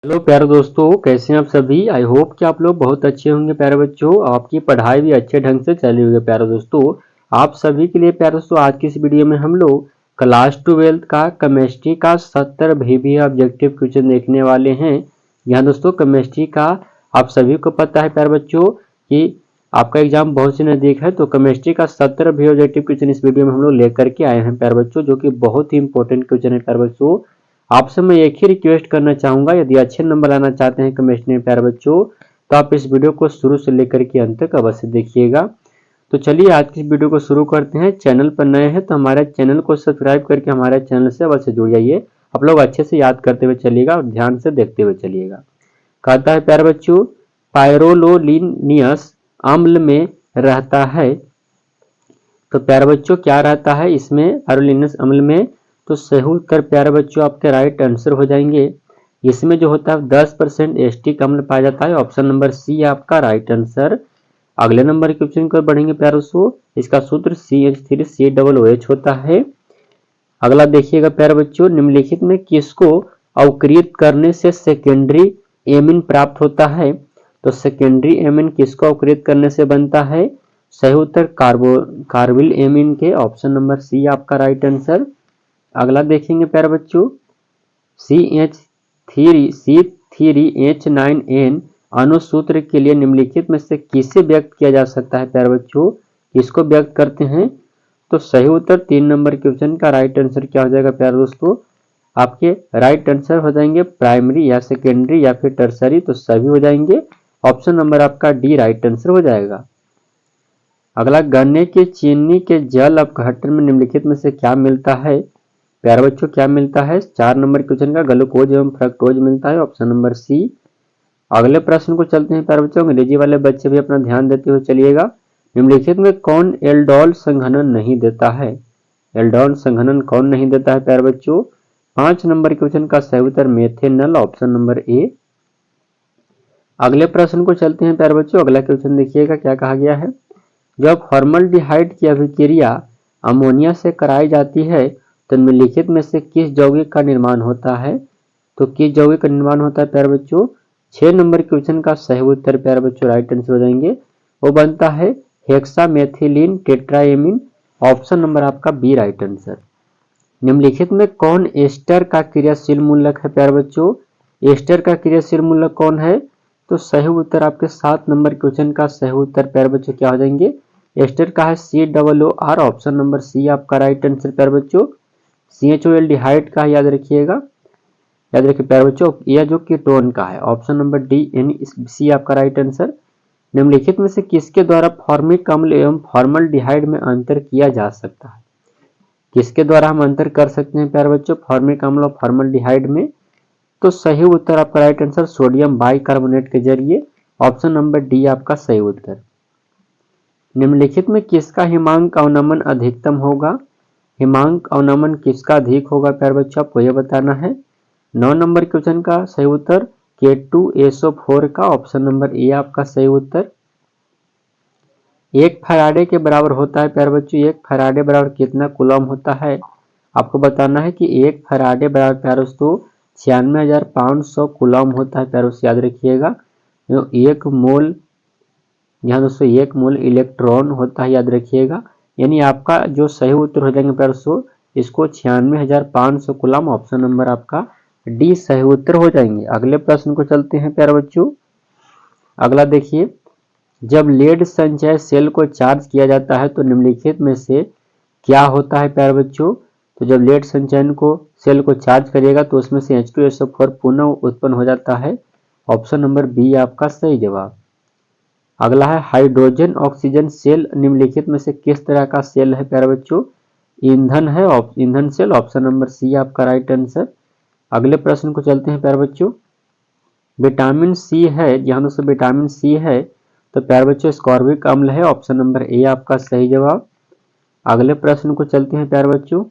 Hello प्यारे दोस्तों, कैसे हैं आप सभी। आई होप कि आप लोग बहुत अच्छे होंगे प्यारे बच्चों। आपकी पढ़ाई भी अच्छे ढंग से चली हुई है प्यारे दोस्तों। आप सभी के लिए प्यारे दोस्तों आज की इस वीडियो में हम लोग क्लास 12 का केमिस्ट्री का 70 भी ऑब्जेक्टिव क्वेश्चन देखने वाले हैं। यहाँ दोस्तों केमिस्ट्री का आप सभी को पता है प्यारे बच्चों कि आपका एग्जाम बहुत से नजदीक है, तो केमिस्ट्री का 70 भी ऑब्जेक्टिव क्वेश्चन इस वीडियो में हम लोग लेकर के आए हैं प्यारे बच्चों, जो कि बहुत ही इंपॉर्टेंट क्वेश्चन है प्यारे बच्चों। आपसे मैं एक ही रिक्वेस्ट करना चाहूंगा, यदि अच्छे नंबर लाना चाहते हैं केमिस्ट्री में प्यारे बच्चों, तो आप इस वीडियो को शुरू से लेकर के अंत तक अवश्य देखिएगा। तो चलिए आज की वीडियो को शुरू करते हैं। चैनल पर नए हैं तो हमारे चैनल को सब्सक्राइब करके हमारे चैनल से अवश्य जुड़ जाइए। आप लोग अच्छे से याद करते हुए चलिएगा और ध्यान से देखते हुए चलिएगा। कहता है प्यारे बच्चों, पायरोलोनियस अम्ल में रहता है। तो प्यारे बच्चों क्या रहता है इसमें पायरोलिनस अम्ल में, तो सही उत्तर प्यारे बच्चों आपके राइट आंसर हो जाएंगे। इसमें जो होता है 10% एस्टिक अम्ल पाया जाता है। ऑप्शन नंबर सी आपका राइट आंसर। अगले नंबर के क्वेश्चन को बढ़ेंगे प्यारे दोस्तों। इसका सूत्र CH3COOH होता है। अगला देखिएगा प्यारे बच्चों, निम्नलिखित में किसको अवकृत करने से सेकेंडरी एमिन प्राप्त होता है। तो सेकेंडरी एमिन किसको अवकृत करने से बनता है। सही उत्तर कार्बिल एमिन के। ऑप्शन नंबर सी आपका राइट आंसर। अगला देखेंगे प्यारे बच्चों, C3H9N अणुसूत्र के लिए निम्नलिखित में से किसे व्यक्त किया जा सकता है प्यारे बच्चों, किसको व्यक्त करते हैं। तो सही उत्तर 3 नंबर क्वेश्चन का राइट आंसर क्या हो जाएगा प्यारे दोस्तों, आपके राइट आंसर हो जाएंगे प्राइमरी या सेकेंडरी या फिर टर्सरी, तो सभी हो जाएंगे। ऑप्शन नंबर आपका डी राइट आंसर हो जाएगा। अगला, गन्ने के चीनी के जल अपघटन में निम्नलिखित में से क्या मिलता है। प्यारे बच्चों क्या मिलता है, 4 नंबर क्वेश्चन का ग्लूकोज एवं फ्रक्टोज मिलता है। Option number c. अगले प्रश्न को चलते हैं प्यारे बच्चों। अंग्रेजी वाले बच्चे भी अपना ध्यान देते हुए चलिएगा। निम्नलिखित में कौन एल्डोल संघनन नहीं देता है। एल्डोल संघनन कौन नहीं देता है प्यारे बच्चों। 5 नंबर क्वेश्चन का सही उत्तर मेथेनॉल। Option number A. अगले प्रश्न को चलते हैं प्यारे बच्चों। अगला क्वेश्चन देखिएगा क्या कहा गया है। जब फॉर्मल्डिहाइड की अभिक्रिया अमोनिया से कराई जाती है तो निम्नलिखित में से किस यौगिक का निर्माण होता है। तो किस यौगिक का निर्माण होता है प्यारे बच्चों। 6 नंबर क्वेश्चन का सही उत्तर प्यारे बच्चों राइट आंसर हो जाएंगे। वो बनता है हेक्सामेथिलीन टेट्राएमीन। ऑप्शन नंबर आपका बी राइट आंसर। निम्नलिखित में कौन एस्टर का क्रियाशील मूलक है प्यारे बच्चों। एस्टर का क्रियाशील मूलक कौन है। तो सही उत्तर आपके 7 नंबर क्वेश्चन का सही उत्तर प्यारे बच्चों क्या हो जाएंगे। एस्टर का है COOR। ऑप्शन नंबर सी आपका राइट आंसर प्यारे बच्चों। CHOLडिहाइड का याद रखिएगा। याद रखिए प्यारे बच्चों, यह जो कीटोन का है। ऑप्शन नंबर डी यानी सी आपका राइट आंसर। निम्नलिखित में से किसके द्वारा फॉर्मिक अम्ल एवं फॉर्मल्डिहाइड में अंतर किया जा सकता है। किसके द्वारा हम अंतर कर सकते हैं प्यारे बच्चों फॉर्मिक अम्ल और फॉर्मल्डिहाइड में। तो सही उत्तर आपका राइट आंसर सोडियम बाइकार्बोनेट के जरिए। ऑप्शन नंबर डी आपका सही उत्तर। निम्नलिखित में किसका हिमांक अवनमन अधिकतम होगा। हिमांक अवनमन किसका अधिक होगा प्यारे बच्चों, आपको यह बताना है। 9 नंबर क्वेश्चन का सही उत्तर K2SO4 का। ऑप्शन नंबर ए आपका सही उत्तर। 1 फैराडे के बराबर होता है प्यारे बच्चों, 1 फैराडे बराबर कितना कूलम होता है। आपको बताना है कि 1 फैराडे बराबर प्यारे दोस्तों 96,500 कूलम होता है प्यारे दोस्तों, याद रखिएगा। 1 मोल, यहाँ दोस्तों 1 मोल इलेक्ट्रॉन होता है, याद रखिएगा। यानी आपका जो सही उत्तर हो जाएंगे प्यारे दोस्तों, इसको 96,500 कूलम। ऑप्शन नंबर आपका डी सही उत्तर हो जाएंगे। अगले प्रश्न को चलते हैं प्यारे बच्चों। अगला देखिए, जब लेड संचय सेल को चार्ज किया जाता है तो निम्नलिखित में से क्या होता है प्यारे बच्चों। तो जब लेड संचयन को सेल को चार्ज करिएगा तो उसमें से H2SO4 पुनः उत्पन्न हो जाता है। ऑप्शन नंबर बी आपका सही जवाब। अगला है हाइड्रोजन ऑक्सीजन सेल निम्नलिखित में से किस तरह का सेल है प्यारे बच्चों। ईंधन है, ईंधन सेल। ऑप्शन नंबर सी आपका राइट आंसर। अगले प्रश्न को चलते हैं प्यारे बच्चों। विटामिन सी है, यहाँ दोस्तों विटामिन सी है तो प्यारे बच्चों स्कॉर्बिक अम्ल है। ऑप्शन नंबर ए आपका सही जवाब। अगले प्रश्न को चलते हैं प्यारे बच्चों।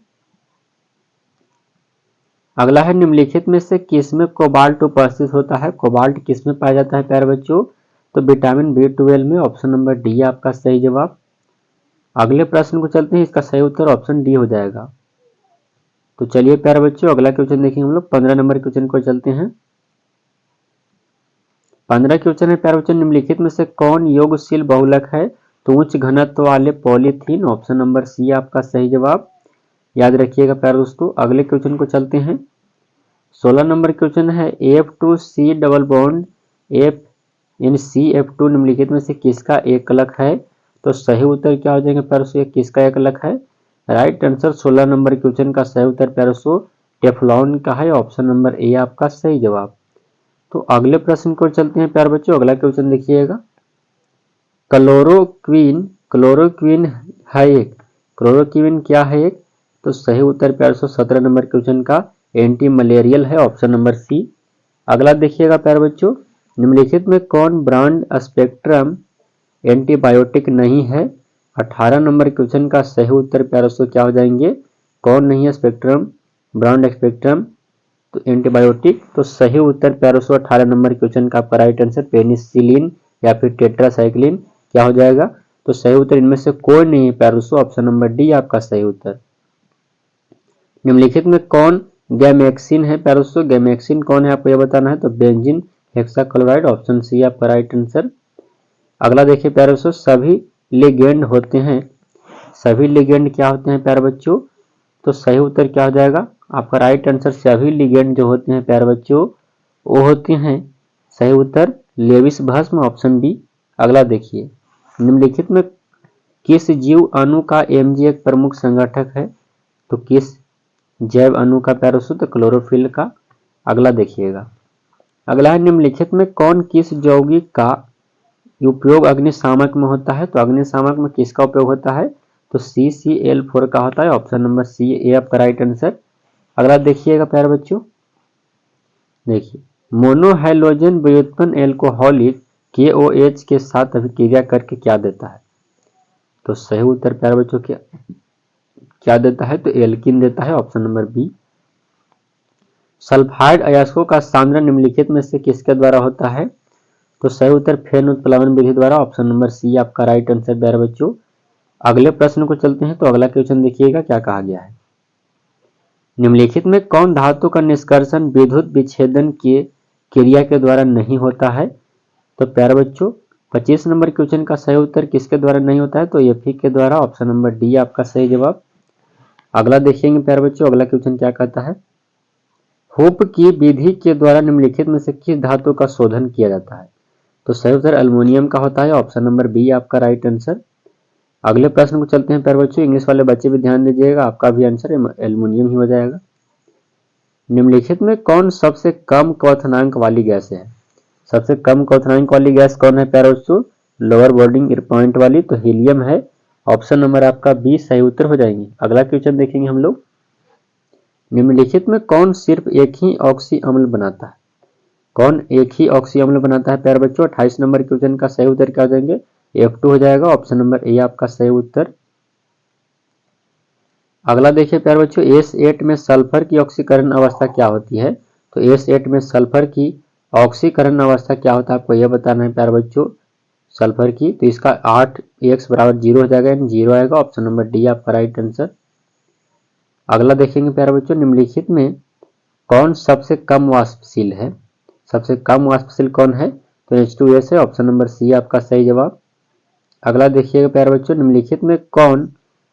अगला है निम्नलिखित में से किसमें कोबाल्ट उपस्थित होता है। कोबाल्ट किसमें पाया जाता है प्यारे बच्चों, तो विटामिन B12 में। ऑप्शन नंबर डी आपका सही जवाब। अगले प्रश्न को चलते हैं, इसका सही उत्तर ऑप्शन डी हो जाएगा। तो चलिए प्यारे बच्चों अगला क्वेश्चन देखेंगे हम लोग। 15 नंबर क्वेश्चन को चलते हैं। 15 क्वेश्चन है प्यारे बच्चों, निम्नलिखित में से कौन योगशील बहुलक है? तो उच्च घनत्व वाले पॉलीथीन, ऑप्शन नंबर सी आपका सही जवाब। याद रखिएगा प्यारे दोस्तों। अगले क्वेश्चन को चलते हैं। 16 नंबर क्वेश्चन है F2C डबल बॉन्ड F इन CF2 निम्नलिखित में से किसका एकलक है? तो सही उत्तर क्या हो जाएगा प्यारे दोस्तों, किसका एकलक है? राइट आंसर 16 नंबर क्वेश्चन का सही उत्तर प्यारे दोस्तों टेफ्लॉन का है, ऑप्शन नंबर ए आपका सही जवाब। तो अगले प्रश्न को चलते हैं प्यारे बच्चों। अगला क्वेश्चन देखिएगा। क्लोरोक्वीन है एक, क्लोरोक्वीन क्या है एक? तो सही उत्तर प्यारे दोस्तों 17 नंबर क्वेश्चन का एंटी मलेरियल है, ऑप्शन नंबर सी। अगला देखिएगा प्यारे बच्चों, निम्नलिखित में कौन ब्रांड स्पेक्ट्रम एंटीबायोटिक नहीं है? 18 नंबर क्वेश्चन का सही उत्तर प्यारे दोस्तों क्या हो जाएंगे, कौन नहीं है स्पेक्ट्रम, ब्रांड स्पेक्ट्रम तो एंटीबायोटिक? तो सही उत्तर प्यारे दोस्तों 18 नंबर क्वेश्चन का आपका राइट आंसर पेनिसिलिन या फिर टेट्रासाइक्लिन क्या हो जाएगा? तो सही उत्तर इनमें से कोई नहीं है प्यारे दोस्तों, ऑप्शन नंबर डी आपका सही उत्तर। निम्नलिखित में कौन गैमेक्सिन है प्यारे दोस्तों? गैमेक्सिन कौन है आपको यह बताना है। तो बेंजीन हेक्साक्लोराइड, ऑप्शन सी आपका राइट आंसर। अगला देखिए प्यारे बच्चों, सभी लिगेंड होते हैं, सभी लिगेंड क्या होते हैं प्यारे बच्चों? तो सही उत्तर क्या हो जाएगा आपका राइट आंसर, सभी लिगेंड जो होते हैं प्यारे बच्चों वो होते हैं सही उत्तर लेविस भस्म, ऑप्शन बी। अगला देखिए, निम्नलिखित में किस जीव अणु का Mg एक प्रमुख संगठक है? तो किस जैव अणु का प्यारे बच्चों? तो क्लोरोफिल का। अगला देखिएगा, अगला है निम्नलिखित में कौन किस यौगिक का उपयोग अग्निशामक में होता है? तो अग्निशामक में किसका उपयोग होता है? तो CCl4 का होता है, ऑप्शन नंबर सी ए आपका राइट आंसर। अगला देखिएगा प्यारे बच्चों, देखिए मोनोहाइड्रोजन व्युत्पन्न एल्कोहलिक KOH के साथ अभिक्रिया करके क्या देता है? तो सही उत्तर प्यारे बच्चों क्या देता है? तो एल्किन देता है, ऑप्शन नंबर बी। सल्फाइड अयस्कों का सांद्रण निम्नलिखित में से किसके द्वारा होता है? तो सही उत्तर फेन उत्प्लवन विधि द्वारा, ऑप्शन नंबर सी आपका राइट आंसर प्यारे बच्चों। अगले प्रश्न को चलते हैं। तो अगला क्वेश्चन देखिएगा क्या कहा गया है। निम्नलिखित में कौन धातु का निष्कर्षण विद्युत विच्छेदन की क्रिया के द्वारा नहीं होता है? तो प्यारे बच्चों 25 नंबर क्वेश्चन का सही उत्तर किसके द्वारा नहीं होता है? तो Fe के द्वारा, ऑप्शन नंबर डी आपका सही जवाब। अगला देखेंगे प्यारे बच्चों, अगला क्वेश्चन क्या कहता है। हुप की विधि के द्वारा निम्नलिखित में से किस धातु का शोधन किया जाता है? तो सही उत्तर एल्युमिनियम का होता है, ऑप्शन नंबर बी आपका राइट आंसर। अगले प्रश्न को चलते हैं प्यारे बच्चों, इंग्लिश वाले बच्चे भी ध्यान दीजिएगा, आपका भी आंसर एल्युमिनियम ही हो जाएगा। निम्नलिखित में कौन सबसे कम क्वथनांक वाली गैस है? सबसे कम क्वथनांक वाली गैस कौन है प्यारे बच्चों? लोअर बॉइलिंग पॉइंट वाली, तो हीलियम है, ऑप्शन नंबर आपका बी सही उत्तर हो जाएंगे। अगला क्वेश्चन देखेंगे हम लोग, निम्नलिखित में कौन सिर्फ एक ही ऑक्सी अम्ल बनाता है? कौन एक ही ऑक्सी अम्ल बनाता है प्यारे बच्चों? 28 नंबर क्वेश्चन का सही उत्तर क्या हो जाएंगे, F2 हो जाएगा, ऑप्शन नंबर ए आपका सही उत्तर। अगला देखिए प्यारे बच्चों, S8 में सल्फर की ऑक्सीकरण अवस्था क्या होती है? तो S8 में सल्फर की ऑक्सीकरण अवस्था क्या होता है आपको यह बताना है प्यारे बच्चों, सल्फर की। तो इसका 8x बराबर 0 हो जाएगा, यानी 0 आएगा, ऑप्शन नंबर डी आपका राइट आंसर। अगला देखेंगे प्यारे बच्चों, निम्नलिखित में कौन सबसे कम वाष्पशील है? सबसे कम वाष्पशील कौन है? तो H2S है, ऑप्शन नंबर सी आपका सही जवाब। अगला देखिएगा प्यारे बच्चों, निम्नलिखित में कौन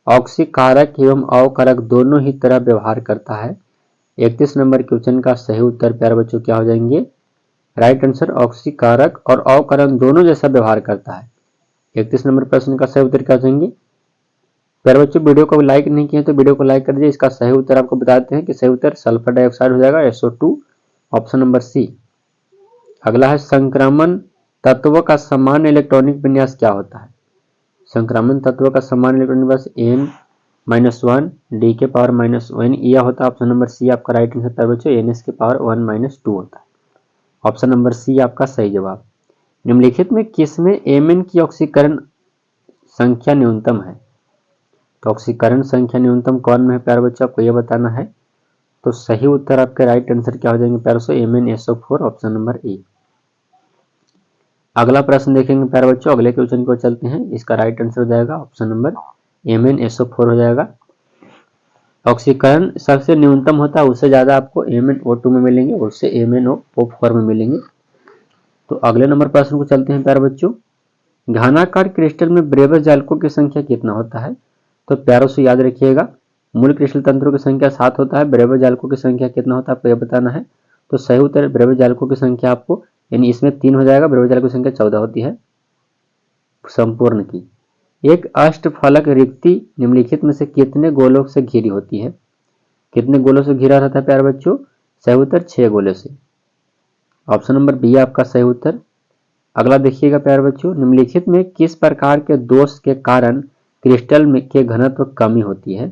ऑक्सीकारक एवं अवकारक दोनों ही तरह व्यवहार करता है? 31 नंबर क्वेश्चन का सही उत्तर प्यारे बच्चों क्या हो जाएंगे, राइट आंसर ऑक्सीकारक और अवकारक दोनों जैसा व्यवहार करता है। 31 नंबर प्रश्न का सही उत्तर क्या हो जाएंगे प्यारे बच्चों। वीडियो को लाइक नहीं किए तो वीडियो को लाइक कर दीजिए। इसका सही उत्तर आपको बताते हैं कि सही उत्तर सल्फर डाइऑक्साइड हो जाएगा, SO2, ऑप्शन नंबर सी। अगला है संक्रमण तत्व का सामान्य इलेक्ट्रॉनिक विन्यास क्या होता है? संक्रमण तत्व का सामान्य इलेक्ट्रॉनिक विन्यास n-1 d के पावर -1 यह होता है, ऑप्शन नंबर सी आपका राइट आंसर प्यारे बच्चों। ns के पावर 1-2 होता है, ऑप्शन नंबर सी आपका सही जवाब। निम्नलिखित में किसमें Mn की ऑक्सीकरण संख्या न्यूनतम है? तो ऑक्सीकरण संख्या न्यूनतम कौन में है प्यारे बच्चों, आपको यह बताना है। तो सही उत्तर आपके राइट आंसर क्या हो जाएंगे प्यारे बच्चों, MnSO4, ऑप्शन नंबर ए। अगला प्रश्न देखेंगे प्यारे बच्चों, अगले क्वेश्चन को चलते हैं। इसका राइट आंसर हो जाएगा ऑप्शन नंबर MnSO4 हो जाएगा। ऑक्सीकरण सबसे न्यूनतम होता है, उससे ज्यादा आपको MnO2 में मिलेंगे, उससे MnO4 में मिलेंगे। तो अगले नंबर प्रश्न को चलते हैं प्यारे बच्चों। घनाकार क्रिस्टल में ब्रेवस जालकों की संख्या कितना होता है? तो प्यारों से याद रखिएगा, मूल क्रिस्टल तंत्रों की संख्या 7 होता है, ब्रेवस जालकों की संख्या कितना होता है आपको यह बताना है। तो सही उत्तर ब्रेवस जालकों की संख्या आपको, यानी इसमें 3 हो जाएगा, ब्रेवस जालकों की संख्या 14 होती है संपूर्ण की। एक अष्टफलक रिक्ति निम्नलिखित में से कितने गोलों से घिरी होती है? कितने गोलों से घिरा रहता है प्यारे बच्चों? सही उत्तर 6 गोले से। ऑप्शन नंबर बी आपका सही उत्तर। अगला देखिएगा प्यारे बच्चों, निम्नलिखित में किस प्रकार के दोष के कारण क्रिस्टल में के घनत्व कमी होती है?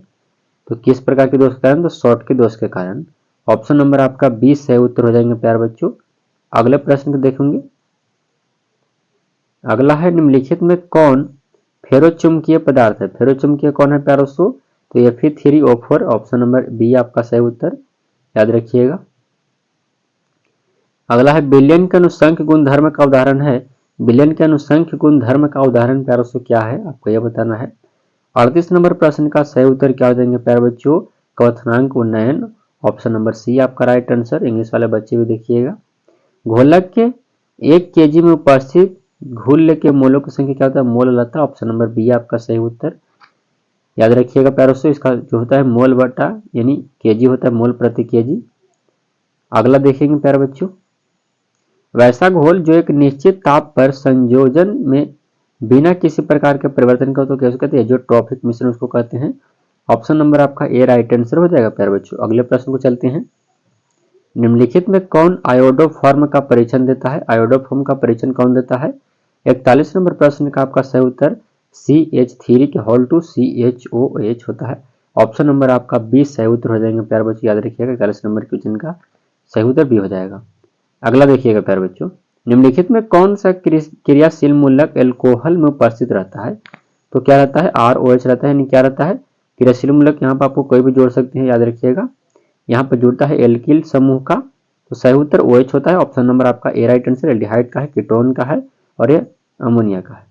तो किस प्रकार के दोष के कारण? तो शॉर्ट के दोष के कारण। ऑप्शन नंबर आपका 20 सही उत्तर हो जाएंगे प्यारे बच्चों। अगले प्रश्न को देखेंगे। अगला है, निम्नलिखित में कौन फेरोचुंबकीय पदार्थ है? फेरोचुंबकीय कौन है प्यारे दोस्तों? तो Fe3O4। ऑप्शन नंबर बी आपका सही उत्तर, याद रखिएगा। अगला है, बिलियन के अनुसंख्य गुणधर्म का उदाहरण है। बिलियन के अनुसंख्य गुणधर्म का उदाहरण प्यारे दोस्तों क्या है? आपको यह बताना है। 38 नंबर प्रश्न का सही उत्तर क्या हो जाएंगे प्यारे बच्चों? क्वथनांक उन्नयन। ऑप्शन नंबर सी आपका राइट आंसर। इंग्लिश वाले बच्चे भी देखिएगा। घोलक के 1 kg में उपस्थित घुल्ल के मोलों की संख्या क्या होता है? मोल लता। ऑप्शन नंबर बी आपका सही उत्तर, याद रखिएगा प्यारे दोस्तों। इसका जो होता है मोल बटा यानी केजी होता है, मोल प्रति केजी। अगला देखेंगे प्यारे बच्चों, वैसा घोल जो एक निश्चित ताप पर संयोजन में बिना किसी प्रकार के परिवर्तन का, तो कैसे कहते हैं? जो ट्रॉफिक मिश्रण उसको कहते हैं। ऑप्शन नंबर आपका ए राइट आंसर हो जाएगा प्यारे बच्चों। अगले प्रश्न को चलते हैं। निम्नलिखित में कौन आयोडोफॉर्म का परीक्षण देता है? आयोडोफॉर्म का परीक्षण कौन देता है? 41 नंबर प्रश्न का आपका सही उत्तर CH3 के होल टू CHOH होता है। ऑप्शन नंबर आपका 20 सही उत्तर हो जाएंगे प्यारे बच्चों, याद रखिएगा। 41 नंबर क्वेश्चन का सही उत्तर बी हो जाएगा। अगला देखिएगा प्यारे बच्चों, निम्नलिखित में कौन सा क्रियाशील मूलक एल्कोहल में उपस्थित रहता है? तो क्या रहता है? ROH रहता है, यानी क्या रहता है? क्रियाशील मूलक। यहाँ पर आपको कोई भी जोड़ सकते हैं, याद रखिएगा। यहाँ पर जुड़ता है एल्किल समूह का, तो सही उत्तर OH होता है। ऑप्शन नंबर आपका ए राइट आंसर। एल्डिहाइड का है, कीटोन का है और ये अमोनिया का है।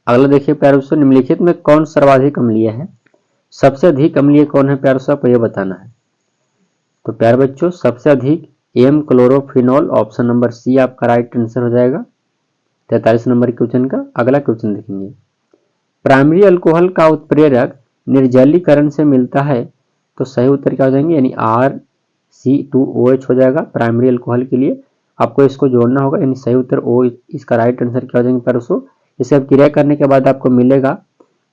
अगला देखिए प्यारे दोस्तों, निम्नलिखित में कौन सर्वाधिक अम्लीय है? सबसे अधिक अम्लीय कौन है प्यारे दोस्तों, आपको यह बताना है। तो प्यारे बच्चों, सबसे अधिक m chlorophenol. Option number c आपका राइट आंसर हो जाएगा 43 नंबर क्वेश्चन का। अगला क्वेश्चन देखेंगे, प्राइमरी अल्कोहल का उत्प्रेरक निर्जलीकरण से मिलता है, तो सही उत्तर क्या हो जाएंगे? यानी RC2OH हो जाएगा प्राइमरी अल्कोहल के लिए। आपको इसको जोड़ना होगा, यानी सही उत्तर O इसका राइट आंसर क्या हो जाएंगे प्यारे दोस्तों? इसे अब क्रिया करने के बाद आपको मिलेगा,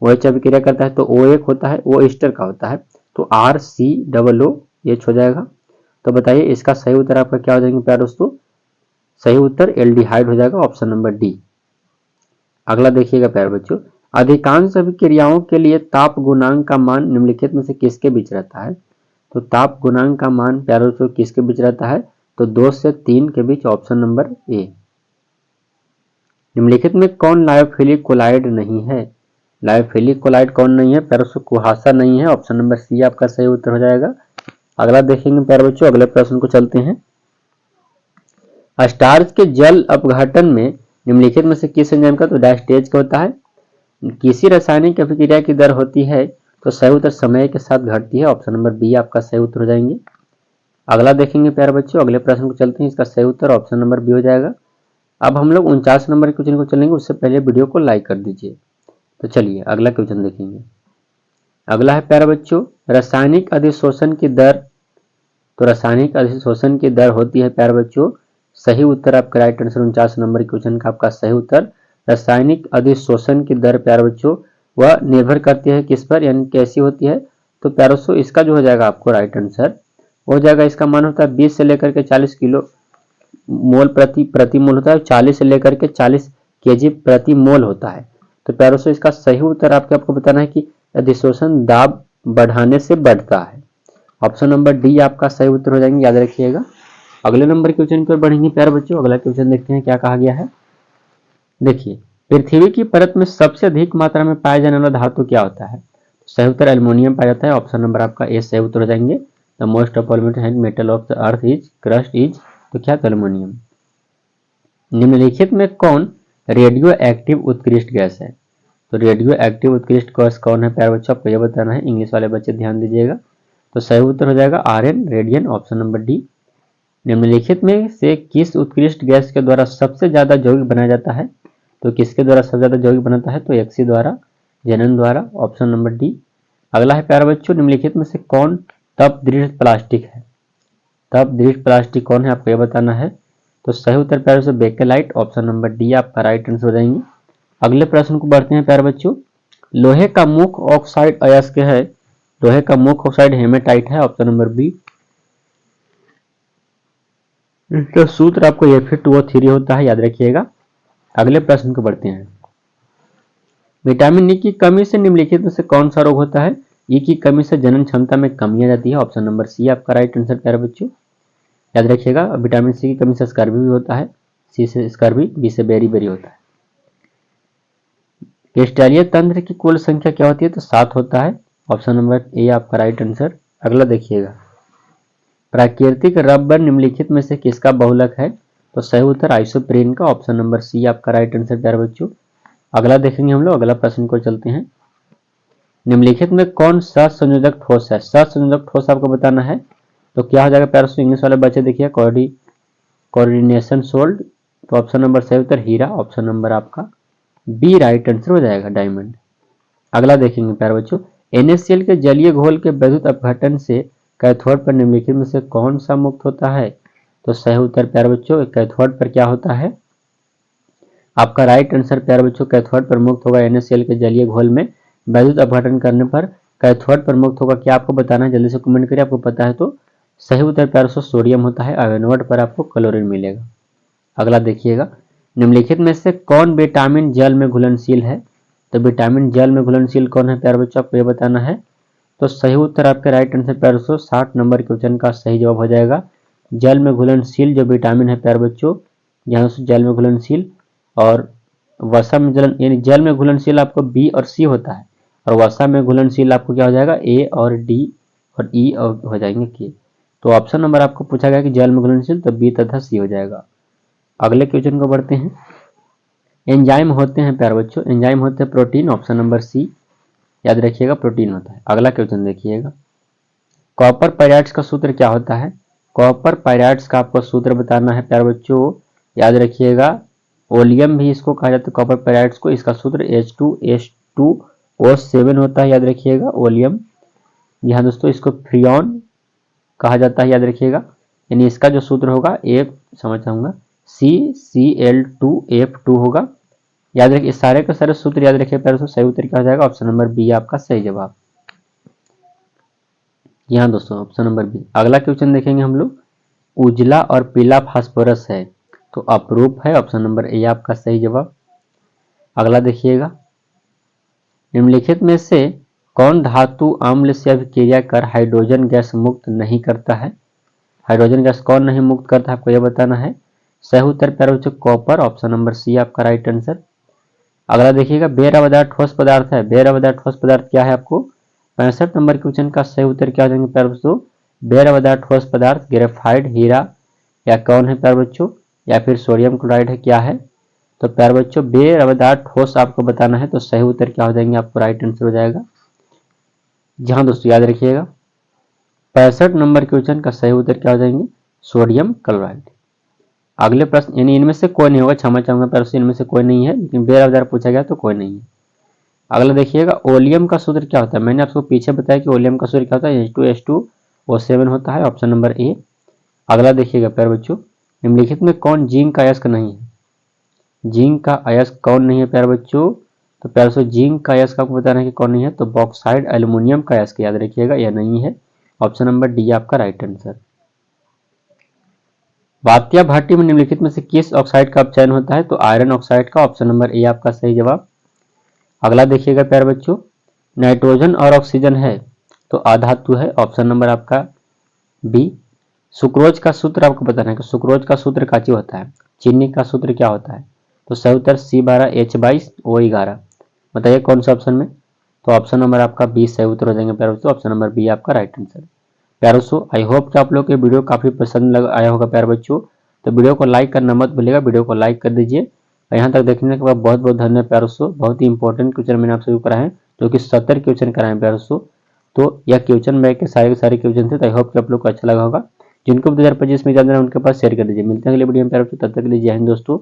OH जब क्रिया करता है तो O1 होता है, O ईस्टर का होता है, तो RCOOH हो जाएगा। तो बताइए इसका सही उत्तर आपका क्या हो जाएंगे प्यारे दोस्तों? सही उत्तर एल्डिहाइड हो जाएगा। Option number D. अगला देखिएगा प्यारे बच्चों, अधिकांश अभिक्रियाओं के लिए ताप गुणांक का मान निम्नलिखित में से किसके बीच रहता है? तो ताप गुणांक का मान प्यारे दोस्तों किसके बीच रहता है? तो 2 से 3 के बीच। Option number A. निम्नलिखित में कौन लायोफिलिक कोलाइड नहीं है? लायोफिलिक कोलाइड कौन नहीं है प्यारे दोस्तों? कुहासा नहीं है। ऑप्शन नंबर सी आपका सही उत्तर हो जाएगा। अगला देखेंगे प्यारे बच्चों, अगले प्रश्न को चलते हैं। स्टार्च के जल अपघटन में निम्नलिखित में से किस एंजाइम का, तो डायस्टेज का होता है। किसी रासायनिक अभिक्रिया की दर होती है, तो सही उत्तर समय के साथ घटती है। ऑप्शन नंबर बी आपका सही उत्तर हो जाएंगे। अगला देखेंगे प्यारे बच्चों, अगले प्रश्न को चलते हैं। इसका सही उत्तर ऑप्शन नंबर बी हो जाएगा। अब हम लोग 49 नंबर क्वेश्चन को चलेंगे, उससे पहले वीडियो को लाइक कर दीजिए। तो चलिए अगला क्वेश्चन देखेंगे। अगला है प्यारे बच्चों, रासायनिक अधिशोषण की दर। तो रासायनिक अधिशोषण की दर होती है प्यारे बच्चों, सही उत्तर आपका राइट आंसर 49 नंबर क्वेश्चन का आपका सही उत्तर। रासायनिक अधिशोषण की दर प्यारे बच्चों वह निर्भर करती है किस पर, यानी कैसी होती है? तो प्यारे बच्चों इसका जो हो जाएगा आपको राइट आंसर हो जाएगा, इसका मान होता है 20 से लेकर के 40 किलो मोल प्रति मोल होता है, 40 से लेकर के 40 केजी प्रति मोल होता है। तो प्यारे बच्चों इसका सही उत्तर आपको बताना है कि अधिशोषण दाब बढ़ाने से बढ़ता है। ऑप्शन नंबर डी आपका सही उत्तर हो जाएंगे, याद रखिएगा। अगले नंबर क्वेश्चन पर बढ़ेंगे प्यारे बच्चों। अगला क्वेश्चन देखते हैं क्या कहा गया है। देखिए, पृथ्वी की परत में सबसे अधिक मात्रा में पाया जाने वाला धातु क्या होता है? सही उत्तर एल्युमिनियम पाया जाता है। ऑप्शन नंबर आपका ए सही उत्तर हो जाएंगे। The most abundant metal of the earth is crust is, तो क्या? एल्युमिनियम। निम्नलिखित में कौन रेडियो एक्टिव उत्कृष्ट गैस है? तो रेडियो एक्टिव उत्कृष्ट गैस कौन है प्यारे बच्चों? आपको यह बताना है। इंग्लिश वाले बच्चे ध्यान दीजिएगा। तो सही उत्तर हो जाएगा RN, radian. Option number D. निम्नलिखित में से किस उत्कृष्ट गैस के द्वारा सबसे ज्यादा यौगिक बनाया जाता है? तो किसके द्वारा सबसे ज्यादा यौगिक बनता है? तो एक्सी द्वारा, जेनन द्वारा, ऑप्शन नंबर डी। अगला है प्यारे बच्चों, निम्नलिखित में से कौन तप दृढ़ प्लास्टिक है? तप दृढ़ प्लास्टिक कौन है, आपको यह बताना है। तो सही उत्तर प्यारे बच्चों बेकेलाइट, ऑप्शन नंबर डी आपका राइट आंसर हो जाएंगे। अगले प्रश्न को बढ़ते हैं प्यारे बच्चों। लोहे का मुख्य ऑक्साइड अयस्क है? लोहे का मुख्य ऑक्साइड हेमेटाइट है, ऑप्शन नंबर बी। इसका सूत्र आपको Fe2O3 होता है, याद रखिएगा। अगले प्रश्न को बढ़ते हैं। विटामिन ई की कमी से निम्नलिखित में से कौन सा रोग होता है? ई की कमी से जनन क्षमता में कमी आ जाती है, ऑप्शन नंबर सी आपका राइट आंसर प्यारे बच्चों, याद रखिएगा। विटामिन सी की कमी से स्कर्वी भी होता है, सी से स्कर्वी, बी से बेरी होता है। क्रिस्टलीय तंत्र की कुल संख्या क्या होती है? तो 7 होता है, ऑप्शन नंबर ए आपका राइट आंसर। अगला देखिएगा, प्राकृतिक रबर निम्नलिखित में से किसका बहुलक है? तो सही उत्तर आइसोप्रीन का, ऑप्शन नंबर सी आपका राइट आंसर प्यारे बच्चों। अगला देखेंगे हम लोग, अगला प्रश्न को चलते हैं। निम्नलिखित में कौन सहसंयोजक ठोस है? सहसंयोजक ठोस आपको बताना है, तो क्या हो जाएगा प्यारे बच्चों? इंग्लिश वाले बच्चे देखिए, कोऑर्डिनेशन सोल्ड, तो ऑप्शन नंबर सही उत्तर हीरा, ऑप्शन नंबर आपका बी राइट आंसर हो जाएगा, डायमंड। अगला देखेंगे प्यारे बच्चों, NaCl के जलीय घोल के वैद्युत अपघटन से कैथोड पर निम्नलिखित में से कौन सा मुक्त होता है? तो सही उत्तर प्यारे बच्चों कैथोड पर क्या होता है? आपका राइट आंसर प्यारे बच्चों कैथोड पर मुक्त होगा। NaCl के जलीय घोल में वैद्युत अपघटन करने पर कैथोड पर मुक्त होगा। क्या आपको बताना है, जल्दी से कमेंट करिए, आपको पता है तो। सही उत्तर प्यारे बच्चों सोडियम होता है, एनोड पर आपको क्लोरीन मिलेगा। अगला देखिएगा, निम्नलिखित में से कौन विटामिन जल में घुलनशील है? तो विटामिन जल में घुलनशील कौन है प्यारे बच्चों, आपको ये बताना है। तो सही उत्तर आपके राइट आंसर प्यारे बच्चों 60 नंबर क्वेश्चन का सही जवाब हो जाएगा। जल में घुलनशील जो विटामिन है प्यारे बच्चों, यहाँ से जल में घुलनशील, और वसा में यानी जल में घुलनशील आपको बी और सी होता है, और वसा में घुलनशील आपको क्या हो जाएगा? ए और डी और ई और हो जाएंगे के। तो ऑप्शन नंबर आपको पूछा गया कि जल में घुलनशील, तो बी तथा सी हो जाएगा। अगले क्वेश्चन को बढ़ते हैं। एंजाइम होते हैं प्यारे बच्चों, एंजाइम होते हैं प्रोटीन, ऑप्शन नंबर सी, याद रखिएगा प्रोटीन होता है। अगला क्वेश्चन देखिएगा, कॉपर पायराइड्स का सूत्र क्या होता है? कॉपर पायराइड्स का आपको सूत्र बताना है प्यारे बच्चों, याद रखिएगा। ओलियम भी इसको कहा जाता है कॉपर पायराइड्स को, इसका सूत्र H2S2O7 होता है, याद रखिएगा ओलियम। यहाँ दोस्तों इसको फ्रियॉन कहा जाता है, याद रखिएगा। यानी इसका जो सूत्र होगा एक समझ चाहूंगा CCl2F2 होगा, याद रखिए। सारे के सारे सूत्र याद रखिए प्यारे दोस्तों, सही उत्तर क्या हो जाएगा? ऑप्शन नंबर बी आपका सही जवाब। यहाँ दोस्तों ऑप्शन नंबर बी। अगला क्वेश्चन देखेंगे हम लोग, उजला और पीला फास्फोरस है, तो अपरूप है, ऑप्शन नंबर ए आपका सही जवाब। अगला देखिएगा, निम्नलिखित में से कौन धातु अम्ल से अभिक्रिया कर हाइड्रोजन गैस मुक्त नहीं करता है? हाइड्रोजन गैस कौन नहीं मुक्त करता है, आपको यह बताना है। सही उत्तर प्यारे बच्चों कॉपर, ऑप्शन नंबर सी आपका राइट आंसर। अगला देखिएगा, बेरवदार ठोस पदार्थ है, बेरवदार ठोस पदार्थ क्या है? आपको 65 नंबर क्वेश्चन का सही उत्तर क्या हो जाएंगे प्यारे बच्चों? बेरवदार ठोस पदार्थ ग्रेफाइट, हीरा, या कौन है प्यारे बच्चों, या फिर सोडियम क्लोराइड है, क्या है? तो प्यारे बच्चों बेरवदार ठोस आपको बताना है, तो सही उत्तर क्या हो जाएंगे? आपको राइट आंसर हो जाएगा। जहां दोस्तों याद रखिएगा 65 नंबर क्वेश्चन का सही उत्तर क्या हो जाएंगे? Sodium chloride. अगले प्रश्न, यानी इनमें से कोई नहीं होगा, क्षमा चाहूंगा प्यारे, इनमें से कोई नहीं है, लेकिन बेरवदार पूछा गया तो कोई नहीं है। अगला देखिएगा, ओलियम का सूत्र क्या होता है? मैंने आपको पीछे बताया कि ओलियम का सूत्र क्या होता है? H2S2O7 होता है, ऑप्शन नंबर ए। अगला देखिएगा प्यारे बच्चों, निम्नलिखित में कौन जिंक का अयस्क नहीं है? जिंक का अयस्क कौन नहीं है प्यारे बच्चों? तो प्यारे बच्चों जिंक का अयस्क आपको बताना है कि कौन नहीं है, तो बॉक्साइड एल्यूमिनियम का अयस्क, याद रखिएगा यह नहीं है, ऑप्शन नंबर डी आपका राइट आंसर। वात्या भाटी में निम्नलिखित में से किस ऑक्साइड का चयन होता है? तो आयरन ऑक्साइड का, ऑप्शन नंबर ए आपका सही जवाब। अगला देखिएगा प्यारे बच्चों, नाइट्रोजन और ऑक्सीजन है तो अधातु है, ऑप्शन नंबर आपका बी। सुक्रोज का सूत्र आपको बताना है कि सुक्रोज का सूत्र काची होता है, चीनी का सूत्र क्या होता है? तो सही उत्तर C12H22O11, बताइए कौन सा ऑप्शन में? तो ऑप्शन नंबर आपका बी सही उत्तर हो जाएंगे प्यारे बच्चों, ऑप्शन नंबर बी आपका राइट आंसर। प्यारे दोस्तों आई होप कि आप लोग के वीडियो काफी पसंद आया होगा प्यारे बच्चों, तो वीडियो को लाइक करना मत भूलिएगा, वीडियो को लाइक कर दीजिए। और यहाँ तक देखने के बाद बहुत बहुत धन्यवाद प्यारे दोस्तों। बहुत ही इंपॉर्टेंट क्वेश्चन मैंने आप सभी को कराए, जो कि 70 क्वेश्चन कराए प्यारे दोस्तों। तो यह क्वेश्चन बैंक के सारे क्वेश्चन थे, तो आई होप कि आप लोग को अच्छा लगा होगा। जिनको 2025 में एग्जाम देना है उनके पास शेयर कर दीजिए। मिलते हैं अगले वीडियो में प्यारे बच्चों, तब तक के लिए जय हिंद दोस्तों।